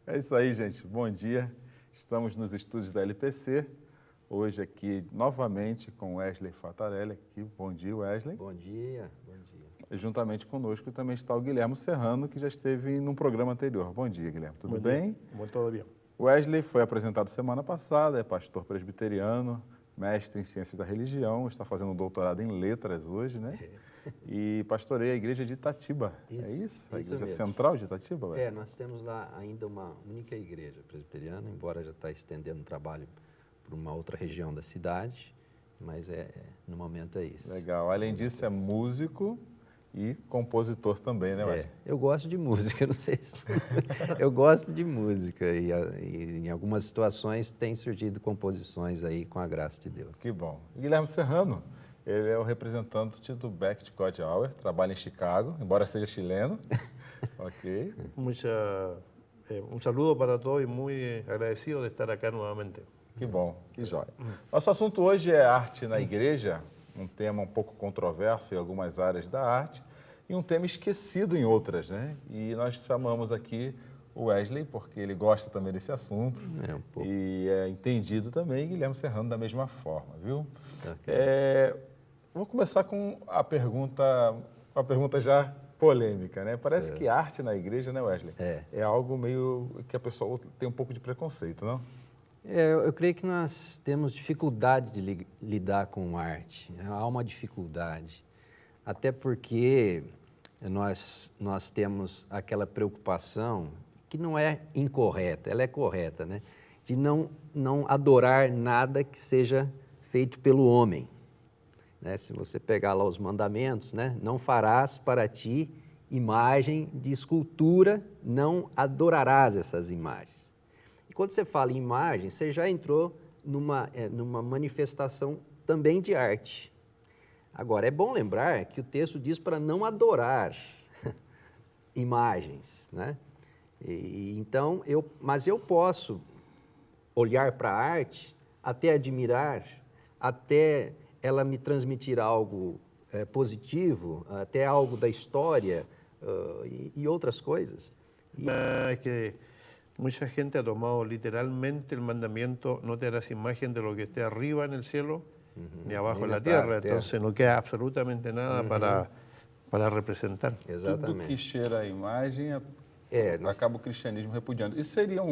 É isso aí, gente. Bom dia. Estamos nos estúdios da LPC. Hoje aqui novamente com Wesley Fattarelli. Aqui. Bom dia, Wesley. Bom dia, bom dia. E juntamente conosco também está o Guilherme Serrano, que já esteve num programa anterior. Bom dia, Guilherme. Tudo bem? Tudo bem. Wesley foi apresentado semana passada, é pastor presbiteriano, mestre em ciências da religião, está fazendo um doutorado em letras hoje, né? E pastoreia a igreja de Itatiba. É isso? A igreja mesmo. Central de Itatiba? Wesley? Nós temos lá ainda uma única igreja presbiteriana, embora já está estendendo o trabalho para uma outra região da cidade, mas no momento é isso. Legal. Além disso, é músico e compositor também, né, Wesley? Eu gosto de música, não sei se... Eu gosto de música e em algumas situações tem surgido composições aí com a graça de Deus. Que bom. Guilherme Serrano, ele é o representante do Back to God Hour, trabalha em Chicago, embora seja chileno. Ok. Um saludo para todos e muito agradecido de estar aqui novamente. Que bom, que jóia. Nosso assunto hoje é arte na igreja, um tema um pouco controverso em algumas áreas da arte e um tema esquecido em outras, né? E nós chamamos aqui o Wesley, porque ele gosta também desse assunto Um pouco. e é entendido também, e Guilherme Serrano da mesma forma, viu? Ok. Vou começar com uma pergunta já polêmica, né? Parece que arte na igreja, né, Wesley? É algo meio que a pessoa tem um pouco de preconceito, não? Eu creio que nós temos dificuldade de lidar com arte. Há uma dificuldade. Até porque nós temos aquela preocupação, que não é incorreta, ela é correta, né? De não adorar nada que seja feito pelo homem. Né? Se você pegar lá os mandamentos, né? Não farás para ti imagem de escultura, não adorarás essas imagens. Quando você fala em imagem, você já entrou numa manifestação também de arte. Agora, é bom lembrar que o texto diz para não adorar imagens, né? Então, mas eu posso olhar para a arte, até admirar, até ela me transmitir algo positivo, até algo da história e outras coisas. Es que mucha gente ha tomado literalmente el mandamiento: no te harás imagen de lo que esté arriba en el cielo ni abajo en la tierra. Entonces no queda absolutamente nada para representar. Tudo que cheira a imagem acaba o cristianismo repudiando. Isso seria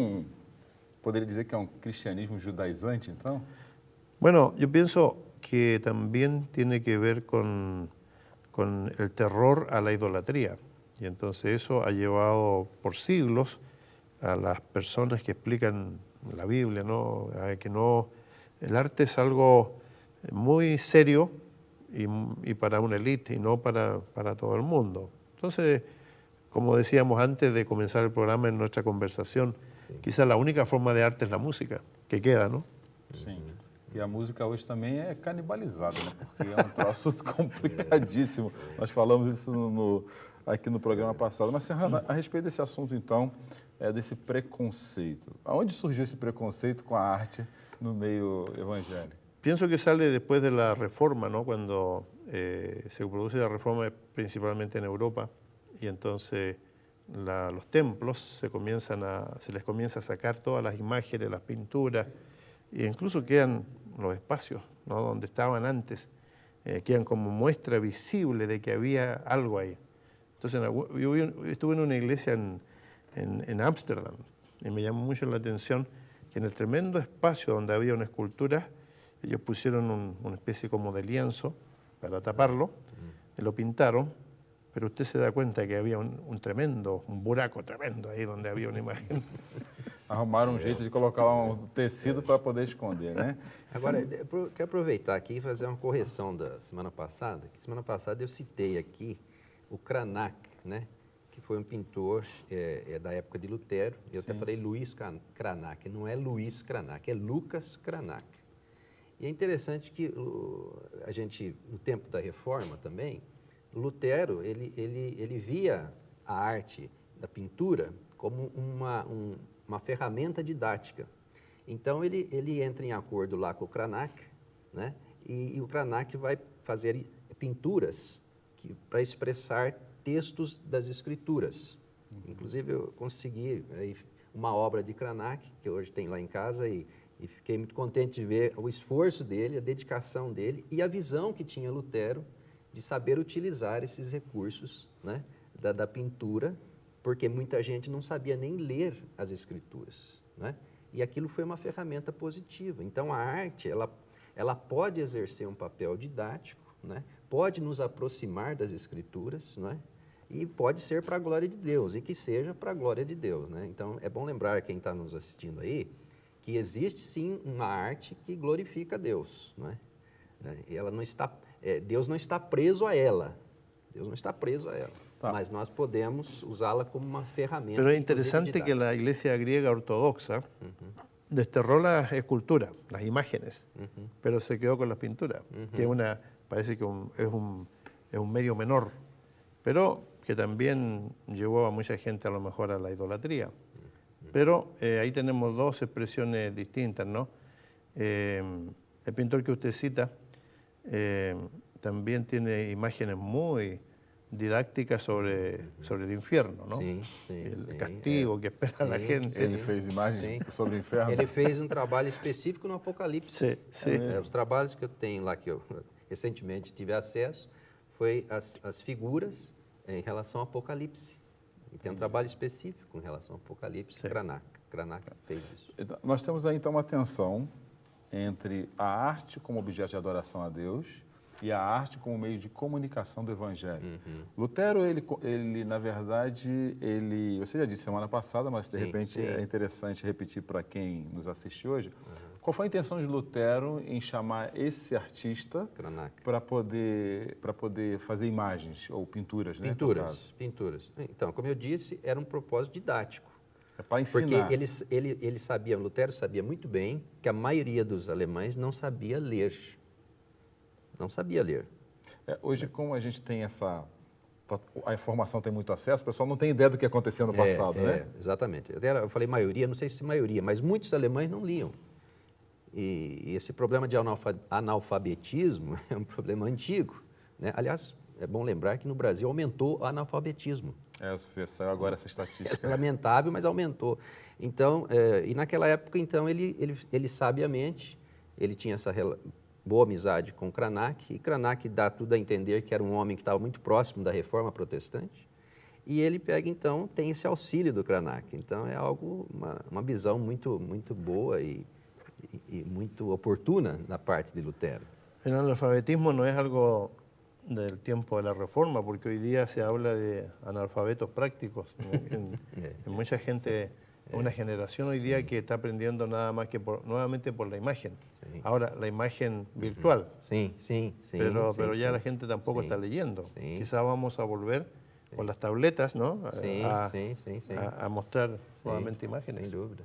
poderia dizer que é um cristianismo judaizante, então? Bueno, yo pienso que también tiene que ver con el terror a la idolatría. Y entonces eso ha llevado por siglos a las personas que explican la Biblia, ¿no? Que el arte es algo muy serio y para una élite y no para todo el mundo. Entonces, como decíamos antes de comenzar el programa en nuestra conversación, quizás la única forma de arte es la música que queda, ¿no? Sim. E a música hoje também é canibalizada, né? Porque é um troço complicadíssimo. Nós falamos isso aqui no programa passado. Mas, Serrano, a respeito desse assunto, então, desse preconceito. Aonde surgiu esse preconceito com a arte no meio evangélico? Pienso que sale después de la Reforma, ¿no? Cuando se produce la Reforma principalmente en Europa, y entonces los templos se les comienza a sacar todas las imágenes, las pinturas, e incluso quedan los espacios, ¿no? Donde estaban antes, quedan como muestra visible de que había algo ahí. Entonces yo estuve en una iglesia en Ámsterdam y me llamó mucho la atención que en el tremendo espacio donde había una escultura, ellos pusieron una especie como de lienzo para taparlo, y lo pintaron, pero usted se da cuenta que había un buraco tremendo ahí donde había una imagen. Arrumaram jeito de colocar um tecido para poder esconder, né? Agora, eu quero aproveitar aqui e fazer uma correção da semana passada. Que semana passada eu citei aqui o Cranach, né? Que foi um pintor da época de Lutero. Eu até falei Luiz Cranach, não é Luiz Cranach, é Lucas Cranach. E é interessante que a gente, no tempo da Reforma também, Lutero, ele via a arte da pintura como uma ferramenta didática. Então, ele entra em acordo lá com o Cranach, né? E o Cranach vai fazer pinturas para expressar textos das Escrituras. Inclusive, eu consegui aí, uma obra de Cranach, que hoje tem lá em casa, e fiquei muito contente de ver o esforço dele, a dedicação dele e a visão que tinha Lutero de saber utilizar esses recursos, né, da pintura, porque muita gente não sabia nem ler as escrituras, né? E aquilo foi uma ferramenta positiva. Então, a arte, ela pode exercer um papel didático, né? Pode nos aproximar das escrituras, né? E pode ser para a glória de Deus, e que seja para a glória de Deus, né? Então, é bom lembrar quem está nos assistindo aí, que existe sim uma arte que glorifica a Deus, não é? E ela não está, Deus não está preso a ela, Deus não está preso a ela, mas nós podemos usá-la como uma ferramenta. Pero es interesante que la iglesia griega ortodoxa desterró la escultura, las imágenes, pero se quedó con la pintura, que parece que es un medio menor, pero que también llevó a mucha gente a lo mejor a la idolatría. Pero ahí tenemos dos expresiones distintas, ¿no? El pintor que usted cita también tiene imágenes muy didácticas sobre el infierno, ¿no? Sim, el castigo que espera la gente. Ele fez imagens sobre o inferno? Ele fez um trabalho específico no Apocalipse. Sim. Os trabalhos que eu tenho lá, que eu recentemente tive acesso, foi as figuras em relação ao Apocalipse. E tem um trabalho específico em relação ao Apocalipse, Cranach fez isso. Então, nós temos aí, então, uma tensão entre a arte como objeto de adoração a Deus e a arte como meio de comunicação do Evangelho. Lutero, ele, na verdade, você já disse semana passada, mas de repente é interessante repetir para quem nos assiste hoje, qual foi a intenção de Lutero em chamar esse artista para poder fazer imagens ou pinturas, né? Pinturas. Então, como eu disse, era um propósito didático. É para ensinar. Porque ele sabia, Lutero sabia muito bem que a maioria dos alemães não sabia ler. Não sabia ler. Hoje, como a gente tem a informação tem muito acesso, o pessoal não tem ideia do que aconteceu no passado, né? Exatamente. Eu falei maioria, não sei se maioria, mas muitos alemães não liam. E esse problema de analfabetismo é um problema antigo, né? Aliás, é bom lembrar que no Brasil aumentou o analfabetismo. Saiu agora essa estatística. É lamentável, mas aumentou. Então, e naquela época, então, ele sabiamente, ele tinha essa boa amizade com Cranach, e Cranach dá tudo a entender que era um homem que estava muito próximo da Reforma Protestante, e ele pega, então, tem esse auxílio do Cranach. Então, é algo, uma visão muito, muito boa e muito oportuna da parte de Lutero. El analfabetismo no es algo del tiempo de la Reforma, porque hoy día se habla de analfabetos prácticos. En mucha gente, una generación hoy día que está aprendiendo nada más que nuevamente por la imagen. Ahora, la imagen virtual. Sí. Pero ya la gente tampoco está leyendo. Quizá vamos a volver con las tabletas, ¿no? A mostrar nuevamente imágenes. Sem dúvida.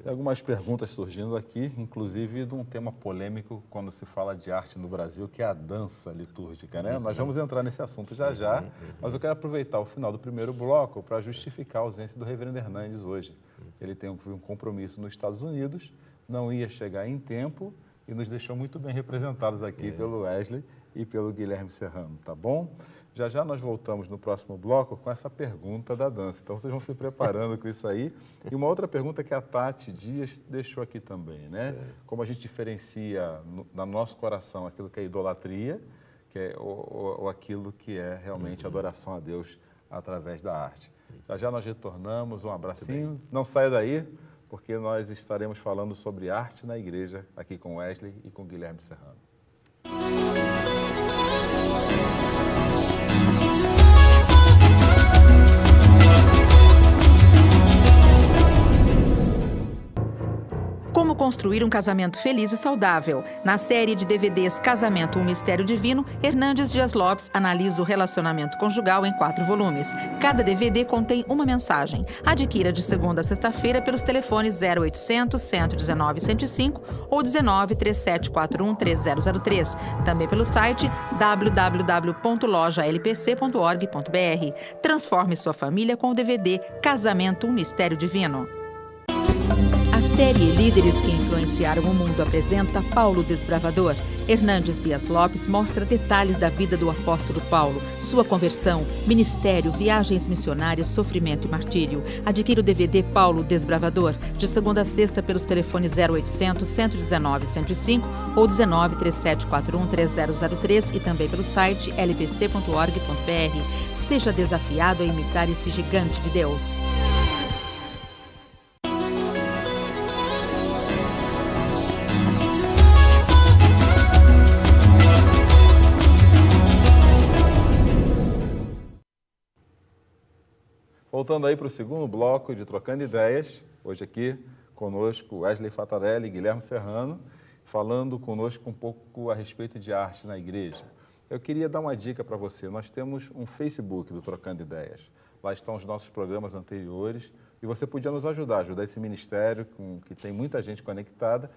Tem algumas perguntas surgindo aqui, inclusive de um tema polêmico quando se fala de arte no Brasil, que é a dança litúrgica, né? Nós vamos entrar nesse assunto já, mas eu quero aproveitar o final do primeiro bloco para justificar a ausência do reverendo Hernandes hoje. Ele tem um compromisso nos Estados Unidos, não ia chegar em tempo e nos deixou muito bem representados aqui pelo Wesley e pelo Guilherme Serrano, tá bom? Já nós voltamos no próximo bloco com essa pergunta da dança. Então, vocês vão se preparando com isso aí. E uma outra pergunta que a Tati Dias deixou aqui também, né? Como a gente diferencia no nosso coração aquilo que é idolatria, que é, ou aquilo que é realmente adoração a Deus através da arte. Já nós retornamos. Um abracinho. Não saia daí, porque nós estaremos falando sobre arte na igreja aqui com Wesley e com Guilherme Serrano. Como construir um casamento feliz e saudável. Na série de DVDs Casamento, um Mistério Divino, Hernandes Dias Lopes analisa o relacionamento conjugal em 4 volumes. Cada DVD contém uma mensagem. Adquira de segunda a sexta-feira pelos telefones 0800 119 105 ou 19 3741 3003. Também pelo site www.lojalpc.org.br. Transforme sua família com o DVD Casamento, um Mistério Divino. série Líderes que Influenciaram o Mundo apresenta Paulo Desbravador. Hernandes Dias Lopes mostra detalhes da vida do apóstolo Paulo, sua conversão, ministério, viagens missionárias, sofrimento e martírio. Adquira o DVD Paulo Desbravador, de segunda a sexta pelos telefones 0800 119 105 ou 19 3741 3003 e também pelo site lbc.org.br. Seja desafiado a imitar esse gigante de Deus. Voltando aí para o segundo bloco de Trocando Ideias, hoje aqui conosco Wesley Fattarelli e Guilherme Serrano, falando conosco um pouco a respeito de arte na igreja. Eu queria dar uma dica para você. Nós temos um Facebook do Trocando Ideias. Lá estão os nossos programas anteriores e você podia nos ajudar esse ministério que tem muita gente conectada,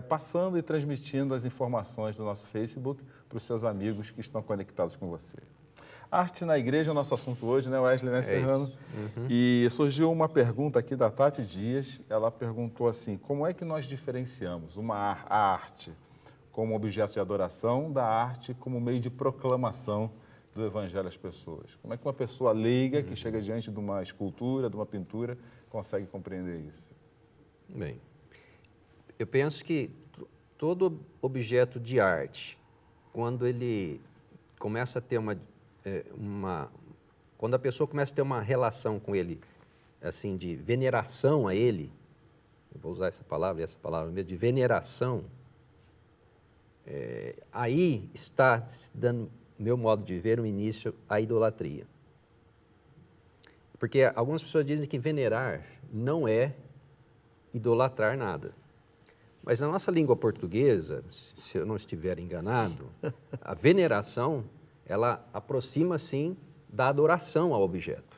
passando e transmitindo as informações do nosso Facebook para os seus amigos que estão conectados com você. Arte na igreja é o nosso assunto hoje, né, Wesley, né, Serrano? E surgiu uma pergunta aqui da Tati Dias. Ela perguntou assim: como é que nós diferenciamos a arte como objeto de adoração da arte como meio de proclamação do evangelho às pessoas? Como é que uma pessoa leiga que chega diante de uma escultura, de uma pintura, consegue compreender isso? Bem, eu penso que todo objeto de arte, quando ele começa a ter quando a pessoa começa a ter uma relação com ele, assim, de veneração a ele, eu vou usar essa palavra mesmo, de veneração, aí está dando, meu modo de ver, um início à idolatria. Porque algumas pessoas dizem que venerar não é idolatrar nada. Mas na nossa língua portuguesa, se eu não estiver enganado, a veneração, ela aproxima, sim, da adoração ao objeto.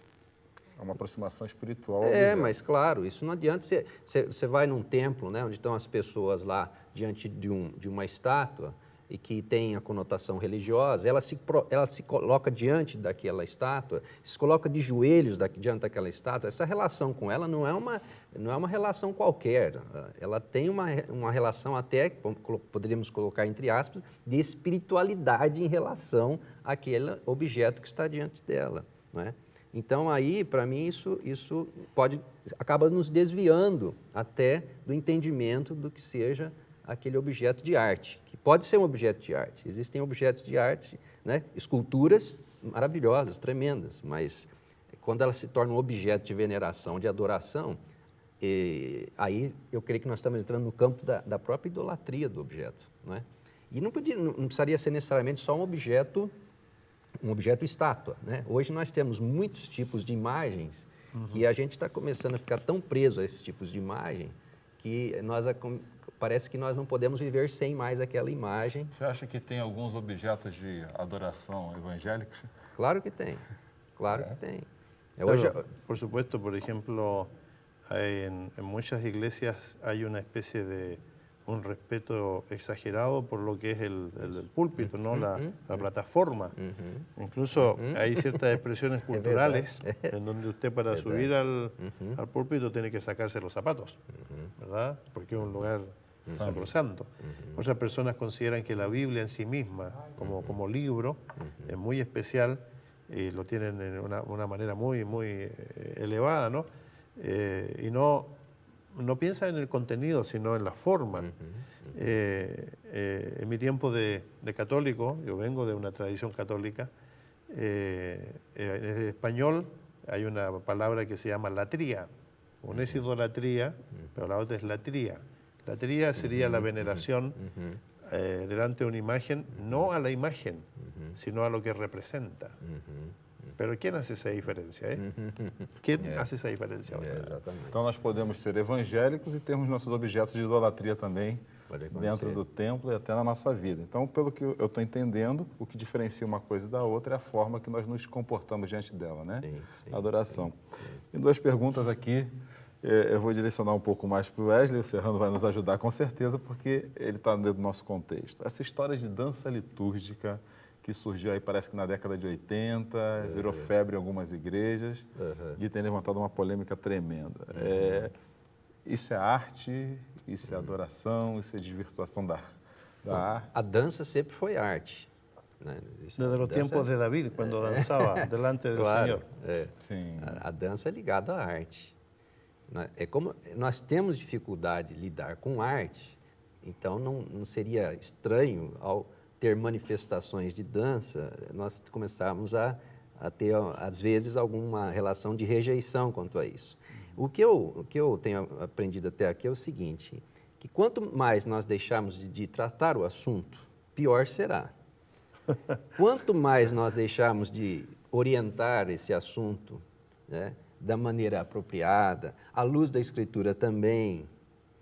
É uma aproximação espiritual ao objeto. Mas claro, isso não adianta. Você vai num templo, né, onde estão as pessoas lá diante de uma estátua e que tem a conotação religiosa, ela se coloca diante daquela estátua, se coloca de joelhos diante daquela estátua. Essa relação com ela não é uma relação qualquer. Ela tem uma relação até, poderíamos colocar entre aspas, de espiritualidade em relação àquele objeto que está diante dela, não é? Então, aí, para mim, isso acaba nos desviando até do entendimento do que seja aquele objeto de arte, que pode ser um objeto de arte. Existem objetos de arte, né, esculturas maravilhosas, tremendas, mas quando ela se torna um objeto de veneração, de adoração, aí eu creio que nós estamos entrando no campo da própria idolatria do objeto, não é? E não precisaria ser necessariamente só um objeto estátua, né? Hoje nós temos muitos tipos de imagens que a gente está começando a ficar tão preso a esses tipos de imagem que parece que nós não podemos viver sem mais aquela imagem. Você acha que tem alguns objetos de adoração evangélicos? Claro que tem, claro que tem. Claro, por supuesto, por ejemplo, en muchas iglesias hay una especie de un respeto exagerado por lo que es el púlpito, ¿no? La plataforma. Incluso hay ciertas expresiones culturales en donde usted para subir al púlpito tiene que sacarse los zapatos, ¿verdad? Porque es un lugar sacrosanto. Otras personas consideran que la Biblia en sí misma, como libro, es muy especial y lo tienen de una manera muy, muy elevada, ¿no? Y no piensa en el contenido, sino en la forma. En mi tiempo de católico, yo vengo de una tradición católica, en el español hay una palabra que se llama latría. Una es idolatría, pero la otra es latría. Latría sería la veneración delante de una imagen, no a la imagen, sino a lo que representa. Pero ¿quién hace esa diferencia? ¿Quién hace esa diferencia? Então nós podemos ser evangélicos e termos nossos objetos de idolatria também dentro do templo e até na nossa vida. Então, pelo que eu estou entendendo, o que diferencia uma coisa da outra é a forma que nós nos comportamos diante dela, né? Sim, a adoração. Tem duas perguntas aqui. Eu vou direcionar um pouco mais para o Wesley, o Serrano vai nos ajudar com certeza, porque ele está dentro do nosso contexto. Essa história de dança litúrgica que surgiu aí, parece que na década de 80, virou febre em algumas igrejas e tem levantado uma polêmica tremenda. Isso é arte, isso é adoração, isso é desvirtuação da arte. A dança sempre foi arte. Né? Desde los tiempos de David, cuando danzaba delante del Claro, Señor. Sim. A dança é ligada à arte. É como nós temos dificuldade de lidar com arte, então não seria estranho ao ter manifestações de dança, nós começarmos a ter, às vezes, alguma relação de rejeição quanto a isso. O que eu tenho aprendido até aqui é o seguinte, que quanto mais nós deixarmos de tratar o assunto, pior será. Quanto mais nós deixarmos de orientar esse assunto, né, da maneira apropriada, à luz da Escritura também,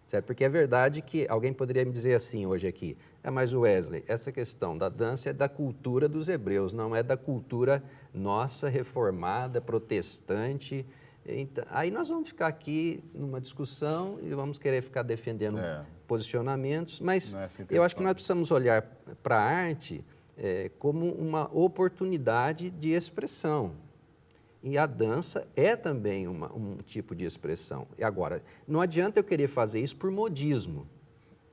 certo? Porque é verdade que alguém poderia me dizer assim hoje aqui, mas Wesley, essa questão da dança é da cultura dos hebreus, não é da cultura nossa, reformada, protestante. Então, aí nós vamos ficar aqui numa discussão e vamos querer ficar defendendo posicionamentos, mas eu acho que nós precisamos olhar para a arte como uma oportunidade de expressão. E a dança é também um tipo de expressão. E agora, não adianta eu querer fazer isso por modismo.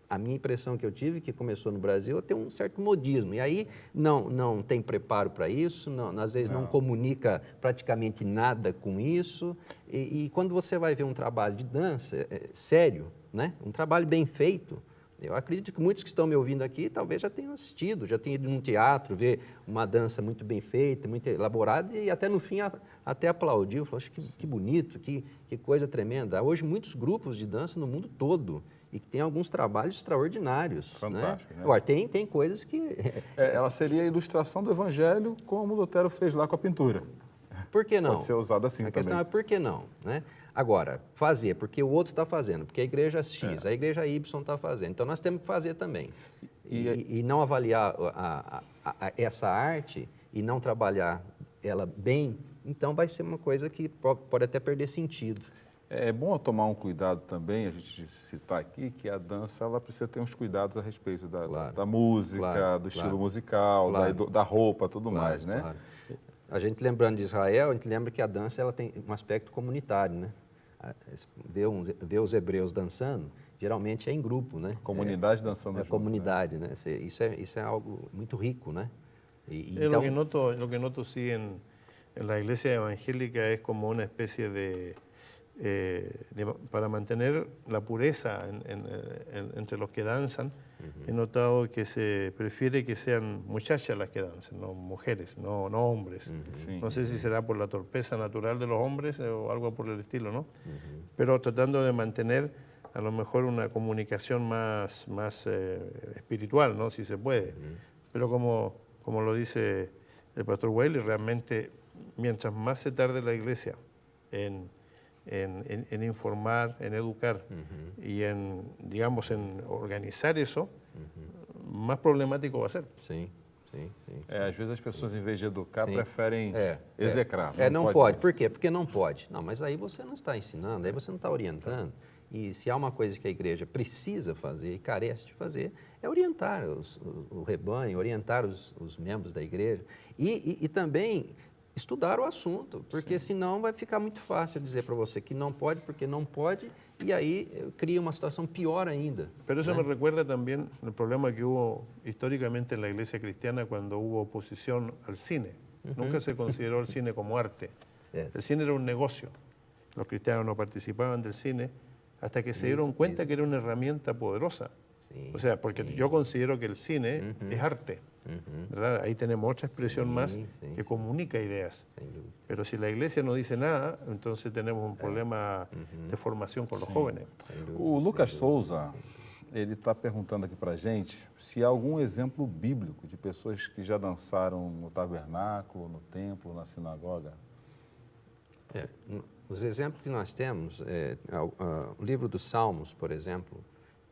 A minha impressão que eu tive, que começou no Brasil, é ter um certo modismo. E aí não tem preparo para isso, às vezes não comunica praticamente nada com isso. E quando você vai ver um trabalho de dança sério, né? Um trabalho bem feito, eu acredito que muitos que estão me ouvindo aqui talvez já tenham assistido, já tenham ido num teatro, ver uma dança muito bem feita, muito elaborada e até no fim até aplaudiu, falou, acho que bonito, que coisa tremenda. Há hoje muitos grupos de dança no mundo todo e que tem alguns trabalhos extraordinários. Fantástico, né? Agora, tem coisas que... ela seria a ilustração do Evangelho como Lutero fez lá com a pintura. Por que não? Pode ser usada assim também. A questão é por que não, né? Agora, fazer, porque o outro está fazendo, porque a igreja X, a igreja Y está fazendo. Então, nós temos que fazer também. E não avaliar essa arte e não trabalhar ela bem, então vai ser uma coisa que pode até perder sentido. É bom tomar um cuidado também, a gente citar aqui, que a dança ela precisa ter uns cuidados a respeito da música, do estilo musical, da roupa, tudo mais, né? Claro. A gente lembrando de Israel, a gente lembra que a dança ela tem um aspecto comunitário, né? Ver os hebreus dançando, geralmente é em grupo, né? Comunidade dançando junto. Comunidade, né? Isso é algo muito rico, né? Então... Lo que noto sí en la iglesia evangélica es como una especie para mantener la pureza entre los que danzan, he notado que se prefiere que sean muchachas las que dancen, no mujeres, no hombres. Sí. No sé si será por la torpeza natural de los hombres o algo por el estilo, ¿no? Pero tratando de mantener a lo mejor una comunicación más espiritual, ¿no? Si se puede. Pero como lo dice el pastor Wesley, realmente mientras más se tarde la iglesia en informar, en educar y en organizar eso, más problemático va a ser. Sim. Às vezes as pessoas, em vez de educar, preferem execrar. Não pode. Por quê? Porque não pode. Não, mas aí você não está ensinando, aí você não está orientando. E se há uma coisa que a igreja precisa fazer e carece de fazer, é orientar o rebanho, orientar os membros da igreja e também estudar o assunto, porque senão vai ficar muito fácil dizer para você que não pode, porque não pode, e aí cria uma situação pior ainda. Pero eso me recuerda también el problema que hubo históricamente en la iglesia cristiana cuando hubo oposición al cine. Nunca se consideró el cine como arte. El cine era un negocio. Los cristianos no participaban del cine hasta que se dieron cuenta que era una herramienta poderosa. O sea, porque yo considero que el cine es arte. ¿Verdad? Ahí tenemos otra expresión más que comunica ideas. Pero si la iglesia no dice nada, entonces tenemos un problema de formação com os jovens. O Lucas Souza, ele está perguntando aqui para a gente se há algum exemplo bíblico de pessoas que já dançaram no tabernáculo, no templo, na sinagoga. Os exemplos que nós temos, o livro dos Salmos, por exemplo,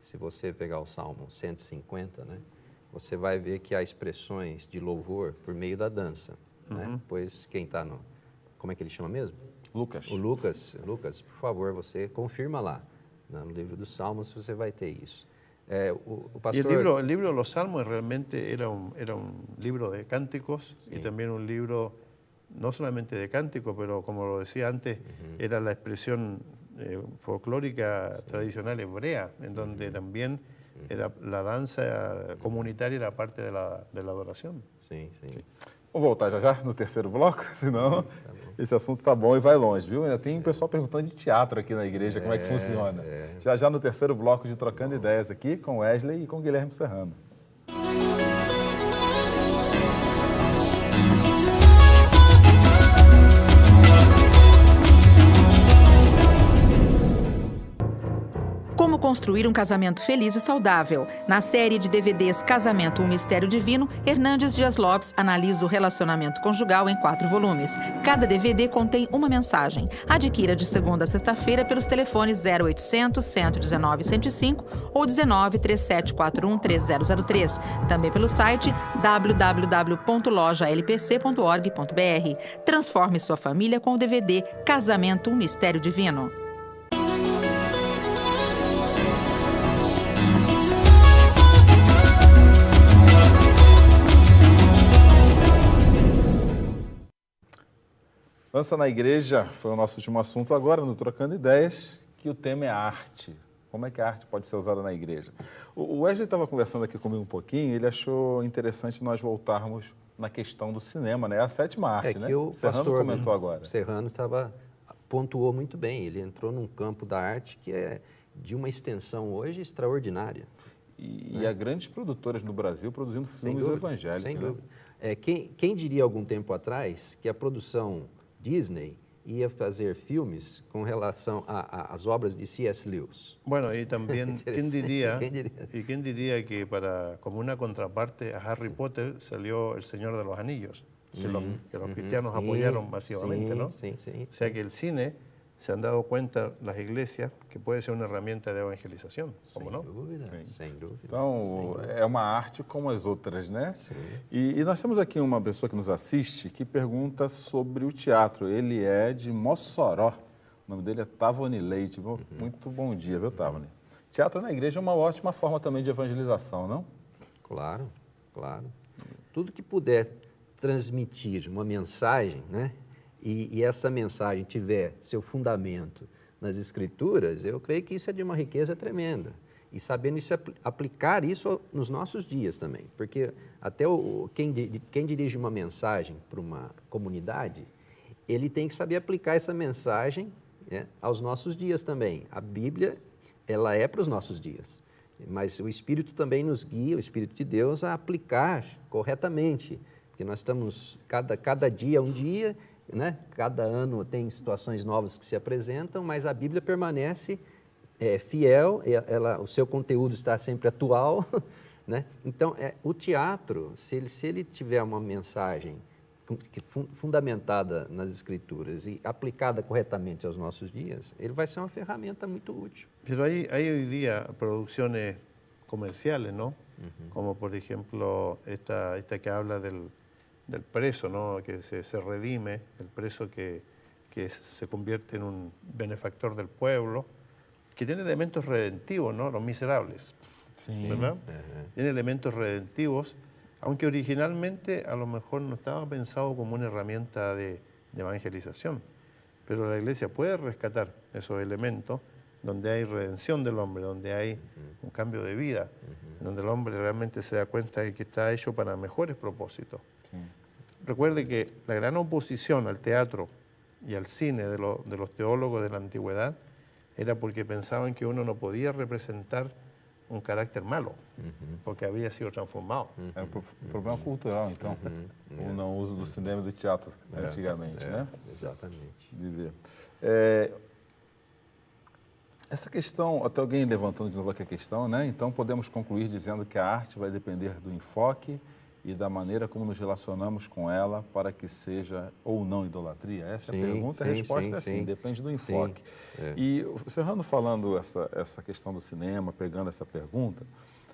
se você pegar o Salmo 150, né? Você vai ver que há expressões de louvor por meio da dança, né? Pois quem está no... Como é que ele chama mesmo? Lucas. O Lucas, por favor, você confirma lá. No livro dos Salmos você vai ter isso. O pastor... E o livro de los Salmos realmente era un libro de cánticos y también un libro no solamente de cánticos, pero como lo decía antes, era la expresión folclórica tradicional hebrea, en donde también la danza comunitaria era parte de la adoración. Sim, sim. Vamos voltar já já no terceiro bloco, senão esse assunto tá bom e vai longe, viu? Ainda tem pessoal perguntando de teatro aqui na igreja, como é que funciona. Já já no terceiro bloco de Trocando Ideias aqui com Wesley e com Guilherme Serrano. Como construir um casamento feliz e saudável. Na série de DVDs Casamento, um Mistério Divino, Hernandes Dias Lopes analisa o relacionamento conjugal em 4 volumes. Cada DVD contém uma mensagem. Adquira de segunda a sexta-feira pelos telefones 0800 119 105 ou 19 3741 3003. Também pelo site www.lojalpc.org.br. Transforme sua família com o DVD Casamento, um Mistério Divino. Dança na igreja foi o nosso último assunto agora, no Trocando Ideias, que o tema é arte. Como é que a arte pode ser usada na igreja? O Wesley estava conversando aqui comigo um pouquinho, ele achou interessante nós voltarmos na questão do cinema, né? A 7ª arte, né? Que o Serrano pastor comentou agora. Serrano pontuou muito bem, ele entrou num campo da arte que é de uma extensão hoje extraordinária. E há grandes produtoras no Brasil produzindo filmes evangélicos. Sem né? dúvida. Quem diria algum tempo atrás que a produção Disney ia fazer filmes com relação às obras de C.S. Lewis? Bueno, y también, ¿quién diría que como una contraparte a Harry Potter salió El Señor de los Anillos, que los cristianos apoyaron masivamente, ¿no? Sí. O sea que el cine, se han dado cuenta las iglesias que puede ser una herramienta de evangelización, ¿cómo no? Sem dúvida. Então, é uma arte como as outras, né? Sim. E nós temos aqui uma pessoa que nos assiste que pergunta sobre o teatro. Ele é de Mossoró. O nome dele é Tavoni Leite. Muito bom dia, viu, Tavoni? Teatro na igreja é uma ótima forma também de evangelização, não? Claro. Tudo que puder transmitir uma mensagem, né? E essa mensagem tiver seu fundamento nas Escrituras, eu creio que isso é de uma riqueza tremenda. E sabendo isso, aplicar isso nos nossos dias também. Porque até quem dirige uma mensagem para uma comunidade, ele tem que saber aplicar essa mensagem, né, aos nossos dias também. A Bíblia, ela é para os nossos dias. Mas o Espírito também nos guia, o Espírito de Deus, a aplicar corretamente. Porque nós estamos, cada dia é um dia, né? Cada ano tem situações novas que se apresentam, mas a Bíblia permanece fiel, o seu conteúdo está sempre atual, né? Então, o teatro, se ele tiver uma mensagem fundamentada nas Escrituras e aplicada corretamente aos nossos dias, ele vai ser uma ferramenta muito útil. Pero hay hoy día producciones comerciales, ¿no? Como por ejemplo esta que habla del preso, ¿no? Que se redime, el preso que se convierte en un benefactor del pueblo, que tiene elementos redentivos, ¿no? Los Miserables, ¿verdad? Tiene elementos redentivos, aunque originalmente a lo mejor no estaba pensado como una herramienta de evangelización, pero la iglesia puede rescatar esos elementos donde hay redención del hombre, donde hay un cambio de vida, donde el hombre realmente se da cuenta de que está hecho para mejores propósitos. Recuerde que la gran oposición al teatro y al cine de los teólogos de la antigüedad era porque pensaban que uno no podía representar um caráter malo, porque havia sido transformado. É um problema cultural, então, o não uso do cinema e do teatro antigamente, né? Exatamente. De ver. Essa questão, até alguém levantando de novo aqui a questão, né? Então podemos concluir dizendo que a arte vai depender do enfoque e da maneira como nos relacionamos com ela para que seja ou não idolatria? Essa é a pergunta, a resposta é sim, depende do enfoque. E o Serrano falando essa questão do cinema, pegando essa pergunta,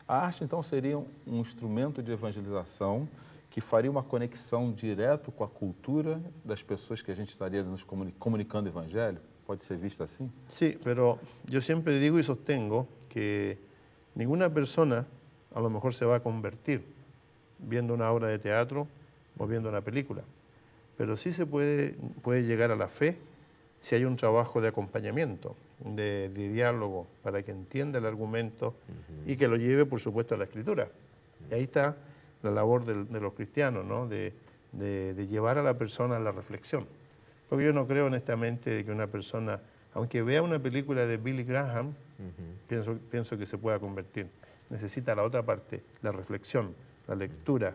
a arte então seria um instrumento de evangelização que faria uma conexão direto com a cultura das pessoas que a gente estaria nos comunicando o evangelho? Pode ser visto assim? Sí, pero yo siempre digo y sostengo que ninguna persona a lo mejor se va a convertir viendo una obra de teatro o viendo una película, pero sí se puede llegar a la fe si hay un trabajo de acompañamiento, de diálogo, para que entienda el argumento y que lo lleve, por supuesto, a la escritura. Y ahí está la labor de los cristianos, ¿no? De llevar a la persona a la reflexión. Porque yo no creo honestamente de que una persona, aunque vea una película de Billy Graham, pienso que se pueda convertir. Necesita la otra parte, la reflexión, la lectura,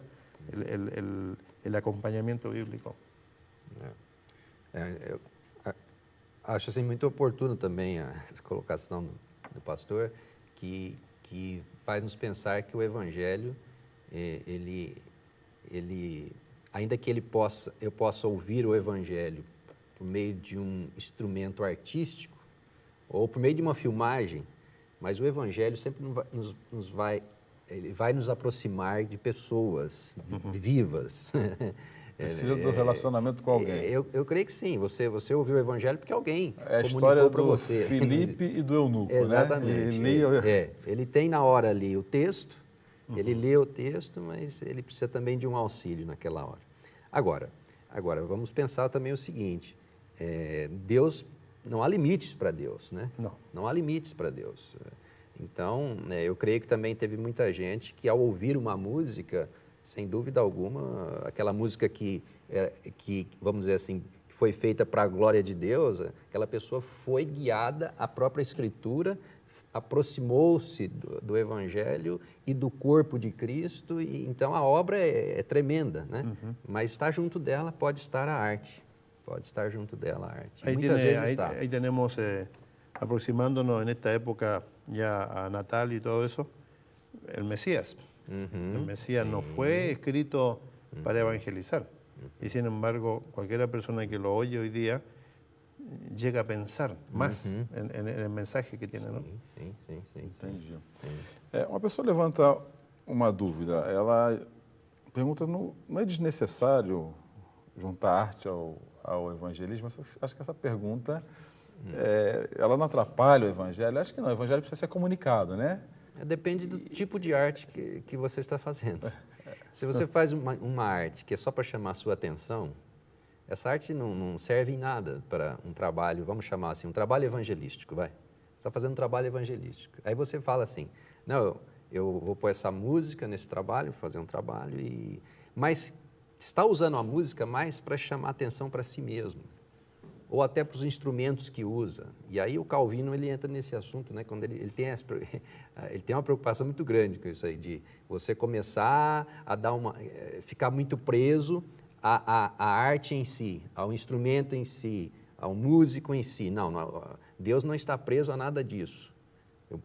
el acompañamento bíblico. Eu acho assim muito oportuno também a colocação do pastor, que faz nos pensar que o Evangelho, ainda que eu possa ouvir o Evangelho por meio de um instrumento artístico ou por meio de uma filmagem, mas o Evangelho sempre ele vai nos aproximar de pessoas vivas. Precisa do relacionamento com alguém. Eu creio que sim. Você ouviu o Evangelho porque alguém É a comunicou história para do você. Filipe e do eunuco, Exatamente. né? Ele tem na hora ali o texto, ele lê o texto, mas ele precisa também de um auxílio naquela hora. Agora vamos pensar também o seguinte, Deus, não há limites para Deus, né? Não há limites para Deus. Então, eu creio que também teve muita gente que ao ouvir uma música, sem dúvida alguma, aquela música que vamos dizer assim, foi feita para a glória de Deus, aquela pessoa foi guiada à própria Escritura, aproximou-se do Evangelho e do corpo de Cristo, e então a obra é tremenda, né? Mas está junto dela pode estar a arte, junto dela a arte. Muitas vezes está. Ahí tenemos, aproximándonos en esta época ya a Natal y todo eso, el Mesías. El Mesías no fue escrito para evangelizar. Y sin embargo, cualquier persona que lo oye hoy día llega a pensar más en el mensaje que tiene, ¿no? Sim. Entendi. Uma pessoa levanta uma dúvida, ela pergunta, não é desnecessário juntar arte ao evangelismo? Acho que essa pergunta, ela não atrapalha o evangelho? Acho que não, o evangelho precisa ser comunicado, né? Depende do tipo de arte que você está fazendo. Se você faz uma arte que é só para chamar a sua atenção, essa arte não serve em nada para um trabalho, vamos chamar assim, um trabalho evangelístico, vai. Você está fazendo um trabalho evangelístico. Aí você fala assim, não, eu vou pôr essa música nesse trabalho, fazer um trabalho, mas está usando a música mais para chamar atenção para si mesmo, ou até para os instrumentos que usa. E aí o Calvino ele entra nesse assunto, né? Quando ele tem uma preocupação muito grande com isso aí, de você começar a ficar muito preso à arte em si, ao instrumento em si, ao músico em si. Não, Deus não está preso a nada disso.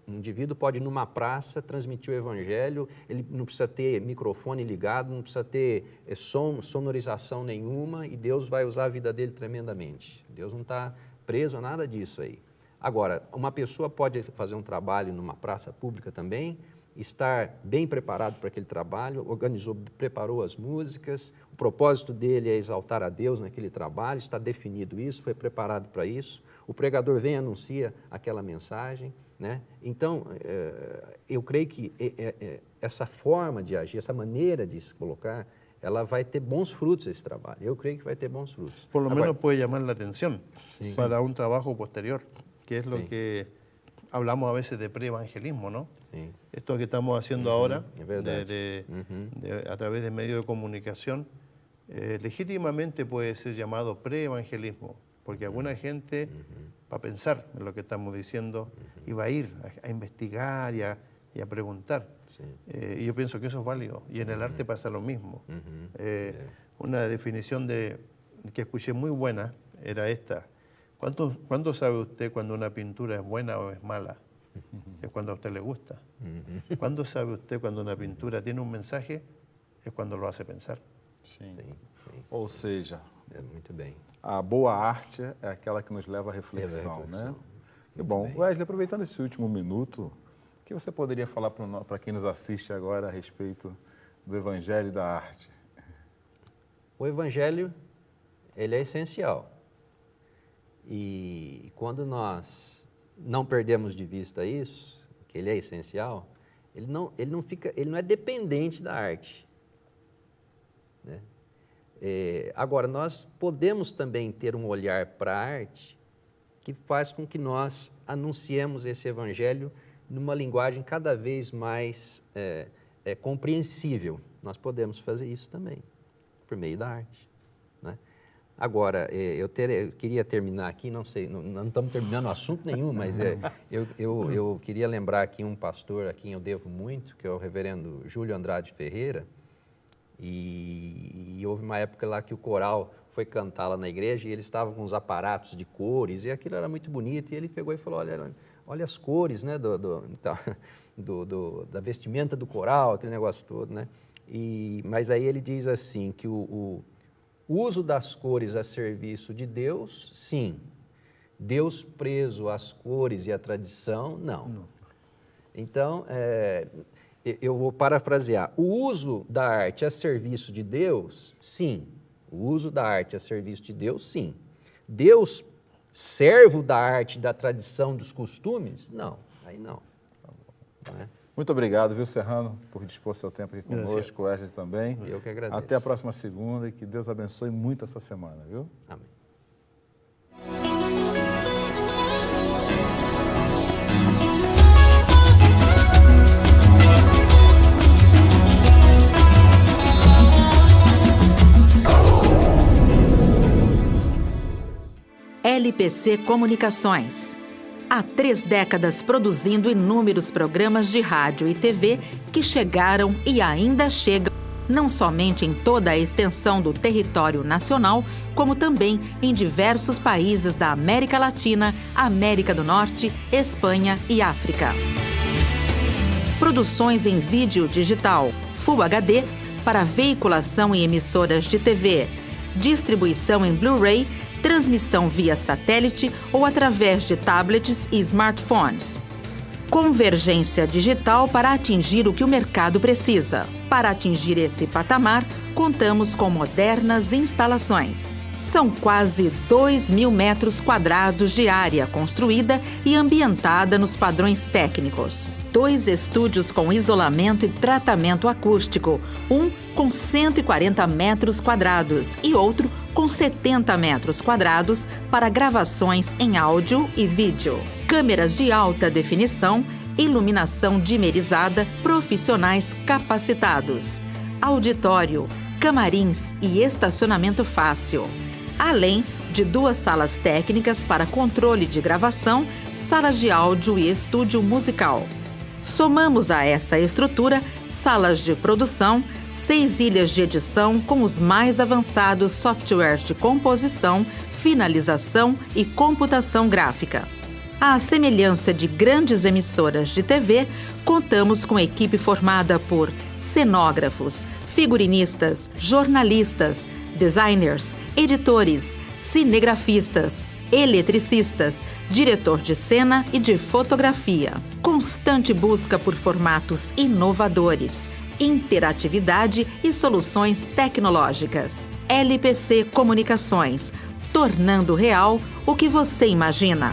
Um indivíduo pode ir numa praça, transmitir o evangelho, ele não precisa ter microfone ligado, não precisa ter sonorização nenhuma, e Deus vai usar a vida dele tremendamente. Deus não está preso a nada disso aí. Agora, uma pessoa pode fazer um trabalho numa praça pública também, estar bem preparado para aquele trabalho, preparou as músicas, o propósito dele é exaltar a Deus naquele trabalho, está definido isso, foi preparado para isso, o pregador vem e anuncia aquela mensagem, né? Então, eu creio que essa forma de agir, essa maneira de se colocar, ela vai ter bons frutos esse trabalho. Eu creio que vai ter bons frutos. Por lo menos puede llamar la atención Sí. para un trabajo posterior, que es lo que hablamos a veces de pre-evangelismo, ¿no? Sí. Esto que estamos haciendo ahora, es verdad. a través de medios de comunicación, legítimamente puede ser llamado pre-evangelismo, porque alguna gente va a pensar en lo que estamos diciendo y va a ir a investigar y a preguntar. Sí. Y yo pienso que eso es válido. Y en el arte pasa lo mismo. Una definición que escuché muy buena era esta. ¿Cuándo sabe usted cuando una pintura es buena o es mala? Es cuando a usted le gusta. ¿Cuándo sabe usted cuando una pintura tiene un mensaje? Es cuando lo hace pensar. Sim. Sim. Ou seja, Muito bem. a boa arte é aquela que nos leva à reflexão, né? Que bom. Wesley, aproveitando esse último minuto, o que você poderia falar para quem nos assiste agora a respeito do Evangelho e da arte? O Evangelho, ele é essencial. E quando nós não perdemos de vista isso, que ele é essencial, ele não é dependente da arte, né? Agora, nós podemos também ter um olhar para a arte que faz com que nós anunciemos esse evangelho numa linguagem cada vez mais compreensível. Nós podemos fazer isso também, por meio da arte, né? Agora, eu queria terminar aqui, não sei, não estamos terminando assunto nenhum, mas eu queria lembrar aqui um pastor a quem eu devo muito, que é o reverendo Júlio Andrade Ferreira, e houve uma época lá que o coral foi cantar lá na igreja e eles estavam com uns aparatos de cores e aquilo era muito bonito e ele pegou e falou, olha as cores, né, da vestimenta do coral, aquele negócio todo, né? Mas aí ele diz assim, que o uso das cores a serviço de Deus, sim. Deus preso às cores e à tradição, não. Então, eu vou parafrasear. O uso da arte a serviço de Deus, sim. O uso da arte a serviço de Deus, sim. Deus, servo da arte, da tradição, dos costumes? Não, aí não. Não é? Muito obrigado, viu, Serrano, por dispor seu tempo aqui conosco, o Wesley também. Eu que agradeço. Até a próxima segunda e que Deus abençoe muito essa semana, viu? Amém. LPC Comunicações. Há 3 décadas produzindo inúmeros programas de rádio e TV que chegaram e ainda chegam não somente em toda a extensão do território nacional, como também em diversos países da América Latina, América do Norte, Espanha e África. Produções em vídeo digital, Full HD, para veiculação em emissoras de TV, distribuição em Blu-ray, transmissão via satélite ou através de tablets e smartphones. Convergência digital para atingir o que o mercado precisa. Para atingir esse patamar, contamos com modernas instalações. São quase 2.000 metros quadrados de área construída e ambientada nos padrões técnicos. 2 estúdios com isolamento e tratamento acústico, um com 140 metros quadrados e outro com 70 metros quadrados para gravações em áudio e vídeo. Câmeras de alta definição, iluminação dimerizada, profissionais capacitados. Auditório, camarins e estacionamento fácil. Além de 2 salas técnicas para controle de gravação, salas de áudio e estúdio musical. Somamos a essa estrutura salas de produção, 6 ilhas de edição com os mais avançados softwares de composição, finalização e computação gráfica. À semelhança de grandes emissoras de TV, contamos com equipe formada por cenógrafos, figurinistas, jornalistas, designers, editores, cinegrafistas, eletricistas, diretor de cena e de fotografia. Constante busca por formatos inovadores, interatividade e soluções tecnológicas. LPC Comunicações, tornando real o que você imagina.